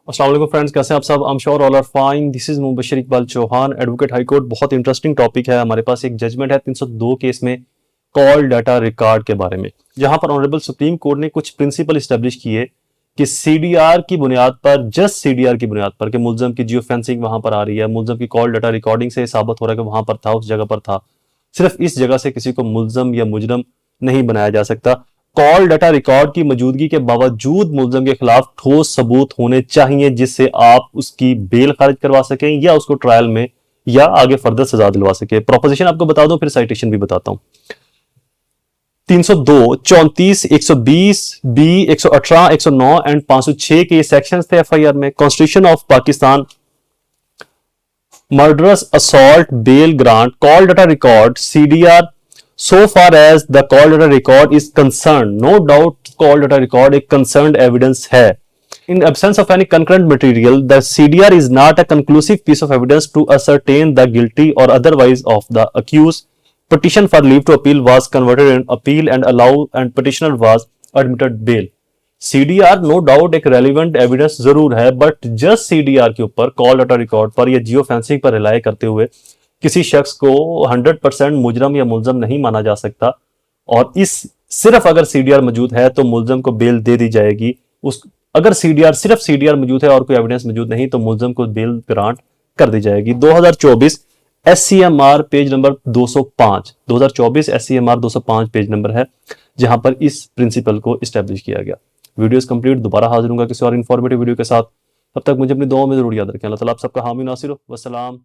अस्सलाम वालेकुम फ्रेंड्स, कैसे हैं आप सब? I am sure all are fine. This is Mubashar Iqbal Chauhan, advocate high court. बहुत इंटरेस्टिंग टॉपिक है। हमारे पास एक जजमेंट है 302 केस में कॉल डाटा रिकॉर्ड के बारे में, जहां पर ऑनरेबल सुप्रीम कोर्ट ने कुछ प्रिंसिपल इस्टेब्लिश किए कि सीडीआर की बुनियाद पर, जस्ट सीडीआर की बुनियाद पर, कि मुलजम की जियो फेंसिंग वहां पर आ रही है, मुलजम की कॉल डाटा रिकॉर्डिंग से साबित हो रहा है कि वहां पर था, उस जगह पर था, सिर्फ इस जगह से किसी को मुलजम या मुजरम नहीं बनाया जा सकता। कॉल डाटा रिकॉर्ड की मौजूदगी के बावजूद मुलजम के खिलाफ ठोस सबूत होने चाहिए जिससे आप उसकी बेल खारिज करवा सकें या उसको ट्रायल में या आगे फर्दर सजा दिलवा सके। प्रोपोजिशन आपको बता दूं, फिर साइटेशन भी बताता हूं। 302, 34, 120 बी, 118, 109 एंड 506 के ये सेक्शंस थे एफआईआर में। Constitution of Pakistan, murderous assault bail grant, call data record, CDR, so far as the call data record is concerned, no doubt call data record एक concerned evidence है. In absence of any concurrent material, the CDR is not a conclusive piece of evidence to ascertain the guilty or otherwise of the accused. Petition for leave to appeal was converted in appeal and allowed and petitioner was admitted bail. CDR no doubt एक relevant evidence जरूर है, but just CDR के ऊपर, call data record पर या geo fencing पर rely करते हुए किसी शख्स को 100% मुजरम या मुलजम नहीं माना जा सकता। और इस सिर्फ अगर सीडीआर मौजूद है तो मुलजम को बेल दे दी जाएगी। उस अगर सीडीआर, सिर्फ सीडीआर मौजूद है और कोई एविडेंस मौजूद नहीं, तो मुलजम को बेल ग्रांट कर दी जाएगी। 2024 एससीएमआर पेज नंबर 205, 2024 एससीएमआर 205 पेज नंबर है, जहां पर इस प्रिंसिपल को इस्टेब्लिश किया गया। Video is complete. दोबारा हाजिर होगा किसी और इन्फॉर्मेटिव वीडियो के साथ। तब तक मुझे अपनी दुआओं में जरूर याद रखें। अल्लाह ताला आप सबका हामी नासिर हो। वस्सलाम।